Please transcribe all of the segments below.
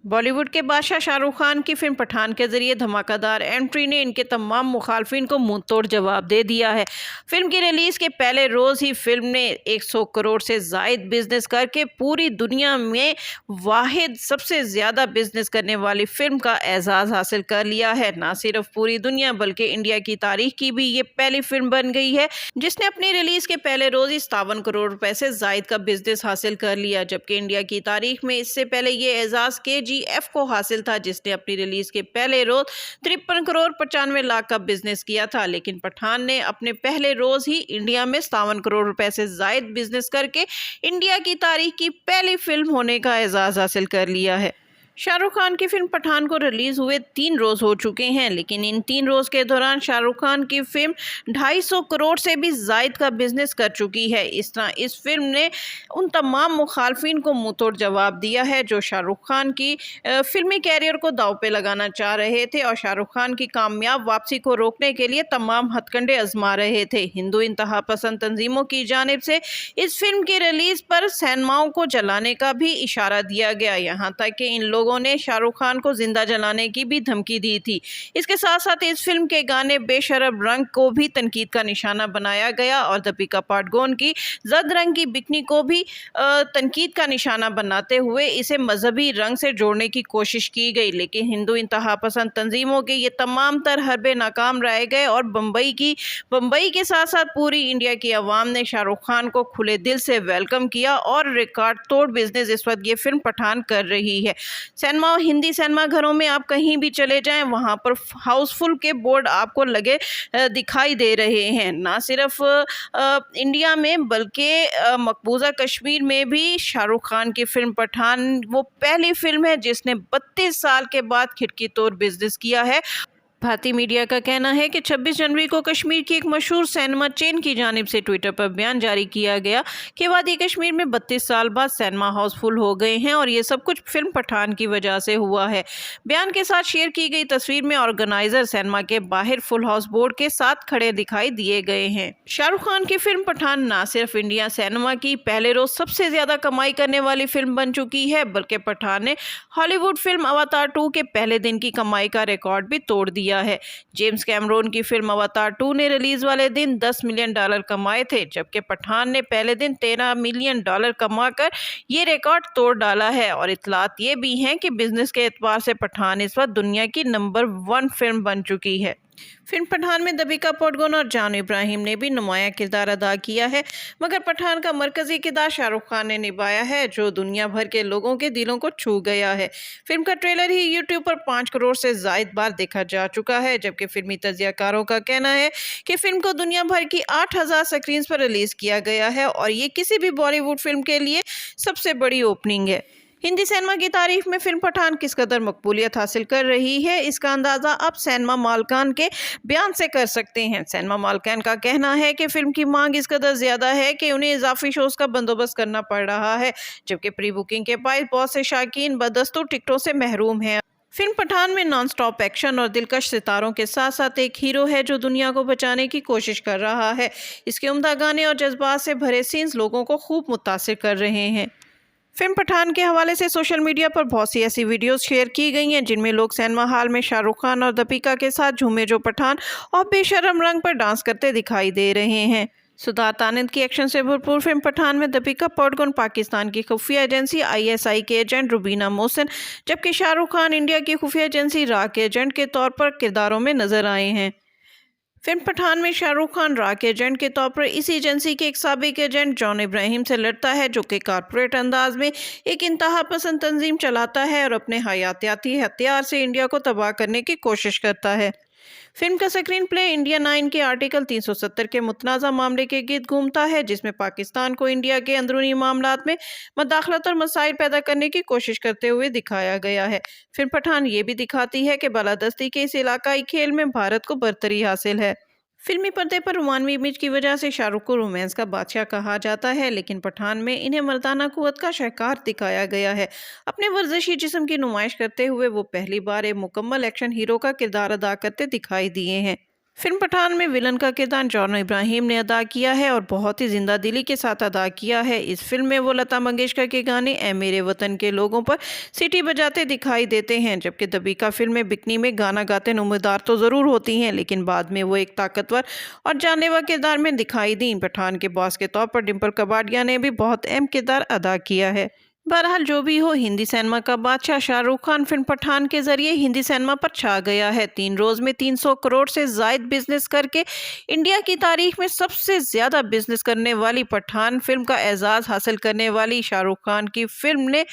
बॉलीवुड के बादशाह शाहरुख खान की फिल्म पठान के जरिए धमाकेदार एंट्री ने इनके तमाम मुखालफिन को मुंह तोड़ जवाब दे दिया है। फिल्म की रिलीज के पहले रोज ही फिल्म ने 100 करोड़ से जायद बिजनेस करके पूरी दुनिया में वाहिद सबसे ज्यादा बिजनेस करने वाली फिल्म का एजाज हासिल कर लिया है। ना सिर्फ पूरी दुनिया बल्कि इंडिया की तारीख की भी ये पहली फिल्म बन गई है जिसने अपनी रिलीज के पहले रोज ही 57 करोड़ रुपए से जायद का बिजनेस हासिल कर लिया, जबकि इंडिया की तारीख में इससे पहले ये एजाज KGF को हासिल था जिसने अपनी रिलीज के पहले रोज 53 करोड़ 95 लाख का बिजनेस किया था। लेकिन पठान ने अपने पहले रोज ही इंडिया में 57 करोड़ रुपए से जायद बिजनेस करके इंडिया की तारीख की पहली फिल्म होने का एजाज हासिल कर लिया है। शाहरुख खान की फिल्म पठान को रिलीज हुए 3 रोज हो चुके हैं, लेकिन इन 3 रोज के दौरान शाहरुख खान की फिल्म 250 करोड़ से भी जायद का बिजनेस कर चुकी है। इस तरह इस फिल्म ने उन तमाम मुखालफिन को मुंह तोड़ जवाब दिया है जो शाहरुख खान की फिल्मी कैरियर को दांव पे लगाना चाह रहे थे और शाहरुख खान की कामयाब वापसी को रोकने के लिए तमाम हथकंडे आजमा रहे थे। हिंदू इंतहा पसंद तंजीमों की जानिब से इस फिल्म की रिलीज पर सिनेमाओं को जलाने का भी इशारा दिया गया, यहाँ तक कि इन लोगों ने शाहरुख खान को जिंदा जलाने की भी धमकी दी थी। इसके साथ साथ इस फिल्म के गाने बेशरम रंग को भी तनकीद का निशाना बनाया गया और दीपिका पादुकोण की जद रंग की बिकनी को भी तनकीद का निशाना बनाते हुए इसे मजहबी रंग से जोड़ने की कोशिश की गई। लेकिन हिंदू इंतहा पसंद तंजीमों के ये तमाम तर हरबे नाकाम रह गए और बम्बई के साथ साथ पूरी इंडिया की आवाम ने शाहरुख खान को खुले दिल से वेलकम किया और रिकॉर्ड तोड़ बिजनेस इस वक्त ये फिल्म पठान कर रही है। सिनेमा हिंदी सिनेमा घरों में आप कहीं भी चले जाएं वहां पर हाउसफुल के बोर्ड आपको लगे दिखाई दे रहे हैं। ना सिर्फ इंडिया में बल्कि मकबूजा कश्मीर में भी शाहरुख खान की फिल्म पठान वो पहली फिल्म है जिसने 32 साल के बाद खिड़की तोड़ बिजनेस किया है। भारतीय मीडिया का कहना है कि 26 जनवरी को कश्मीर की एक मशहूर सिनेमा चेन की जानिब से ट्विटर पर बयान जारी किया गया कि वादी कश्मीर में 32 साल बाद सिनेमा हाउस फुल हो गए हैं और ये सब कुछ फिल्म पठान की वजह से हुआ है। बयान के साथ शेयर की गई तस्वीर में ऑर्गेनाइजर सिनेमा के बाहर फुल हाउस बोर्ड के साथ खड़े दिखाई दिए गए हैं। शाहरुख खान की फिल्म पठान ना सिर्फ इंडिया सिनेमा की पहले रोज सबसे ज्यादा कमाई करने वाली फिल्म बन चुकी है बल्कि पठान ने हॉलीवुड फिल्म अवतार 2 के पहले दिन की कमाई का रिकॉर्ड भी तोड़ दिया है। जेम्स कैमरून की फिल्म अवतार 2 ने रिलीज वाले दिन $10 मिलियन कमाए थे, जबकि पठान ने पहले दिन $13 मिलियन कमाकर ये रिकॉर्ड तोड़ डाला है। और इतलात ये भी हैं कि बिजनेस के एतबार से पठान इस वक्त दुनिया की नंबर 1 फिल्म बन चुकी है। फिल्म पठान में दीपिका पादुकोण और जान इब्राहिम ने भी नुमाया किरदार अदा किया है, मगर पठान का मरकजी किरदार शाहरुख खान ने निभाया है जो दुनिया भर के लोगों के दिलों को छू गया है। फिल्म का ट्रेलर ही यूट्यूब पर 5 करोड़ से जायद बार देखा जा चुका है, जबकि फिल्मी तज्जियाकारों का कहना है कि फिल्म को दुनिया भर की 8000 स्क्रीन पर रिलीज किया गया है और ये किसी भी बॉलीवुड फिल्म के लिए सबसे बड़ी ओपनिंग है। हिंदी सिनेमा की तारीफ में फिल्म पठान किस कदर मकबूलियत हासिल कर रही है इसका अंदाज़ा आप सिनेमा मालकान के बयान से कर सकते हैं। सिनेमा मालकान का कहना है कि फिल्म की मांग इस कदर ज़्यादा है कि उन्हें इजाफी शोज़ का बंदोबस्त करना पड़ रहा है, जबकि प्री बुकिंग के बायस बहुत से शायकीन बदस्तूर टिकटों से महरूम हैं। फिल्म पठान में नॉन स्टॉप एक्शन और दिलकश सितारों के साथ साथ एक हीरो है जो दुनिया को बचाने की कोशिश कर रहा है। इसके उम्दा गाने और जज्बात से भरे सीन्स लोगों को खूब मुतासिर कर रहे हैं। फिल्म पठान के हवाले से सोशल मीडिया पर बहुत सी ऐसी वीडियोस शेयर की गई हैं जिनमें लोग सिनेमा हॉल में शाहरुख खान और दीपिका के साथ झूमे जो पठान और बेशरम रंग पर डांस करते दिखाई दे रहे हैं। सिद्धार्थ आनंद की एक्शन से भरपूर फिल्म पठान में दीपिका पादुकोण पाकिस्तान की खुफिया एजेंसी ISI के एजेंट रुबीना मोहसिन, जबकि शाहरुख खान इंडिया की खुफिया एजेंसी रा के एजेंट के तौर पर किरदारों में नजर आए हैं। फिल्म पठान में शाहरुख खान रा के एजेंट के तौर पर इसी एजेंसी के एक साबिक एजेंट जान इब्राहिम से लड़ता है जो कि कारपोरेट अंदाज में एक इंतहा पसंद तंजीम चलाता है और अपने हयातियाती हथियार से इंडिया को तबाह करने की कोशिश करता है। फिल्म का स्क्रीन प्ले इंडिया 9 के आर्टिकल 370 के मुतनाज़ा मामले के गिर्द घूमता है जिसमें पाकिस्तान को इंडिया के अंदरूनी मामलात में मदाखलत और मसाइल पैदा करने की कोशिश करते हुए दिखाया गया है। फिल्म पठान ये भी दिखाती है कि बालादस्ती के इस इलाकाई खेल में भारत को बरतरी हासिल है। फिल्मी पर्दे पर रोमानवी इमेज की वजह से शाहरुख को रोमांस का बादशाह कहा जाता है, लेकिन पठान में इन्हें मर्दाना कुव्वत का शाहकार दिखाया गया है। अपने वर्जिशी जिस्म की नुमाइश करते हुए वो पहली बार एक मुकम्मल एक्शन हीरो का किरदार अदा करते दिखाई दिए हैं। फिल्म पठान में विलन का किरदार जॉन इब्राहिम ने अदा किया है और बहुत ही जिंदा दिली के साथ अदा किया है। इस फिल्म में वो लता मंगेशकर के गाने ए मेरे वतन के लोगों पर सीटी बजाते दिखाई देते हैं, जबकि दीपिका फिल्म में बिकनी में गाना गाते नुमाइंदार तो ज़रूर होती हैं, लेकिन बाद में वो एक ताकतवर और जानलेवा किरदार में दिखाई दी। पठान के बॉस के तौर पर डिम्पल कपाड़िया ने भी बहुत अहम किरदार अदा किया है। बहरहाल जो भी हो, हिंदी सिनेमा का बादशाह शाहरुख खान फिल्म पठान के जरिए हिंदी सिनेमा पर छा गया है। 3 रोज में 300 करोड़ से जायद बिजनेस करके इंडिया की तारीख में सबसे ज्यादा बिजनेस करने वाली पठान फिल्म का एजाज हासिल करने वाली शाहरुख खान की फिल्म ने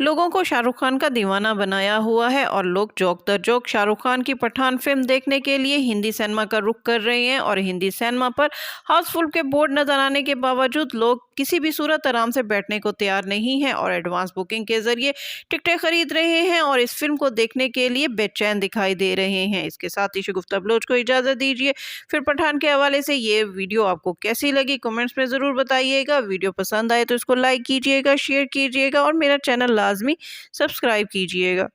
लोगों को शाहरुख खान का दीवाना बनाया हुआ है और लोग जोक दर जोक शाहरुख खान की पठान फिल्म देखने के लिए हिंदी सिनेमा का रुख कर रहे हैं। और हिंदी सिनेमा पर हाउसफुल के बोर्ड नजर आने के बावजूद लोग किसी भी सूरत आराम से बैठने को तैयार नहीं हैं और एडवांस बुकिंग के जरिए टिकटें खरीद रहे हैं और इस फिल्म को देखने के लिए बेचैन दिखाई दे रहे हैं। इसके साथ ही शगुफ्ता बलोच को इजाज़त दीजिए। फिर पठान के हवाले से ये वीडियो आपको कैसी लगी कमेंट्स में ज़रूर बताइएगा। वीडियो पसंद आए तो इसको लाइक कीजिएगा, शेयर कीजिएगा और मेरा चैनल लाजमी सब्सक्राइब कीजिएगा।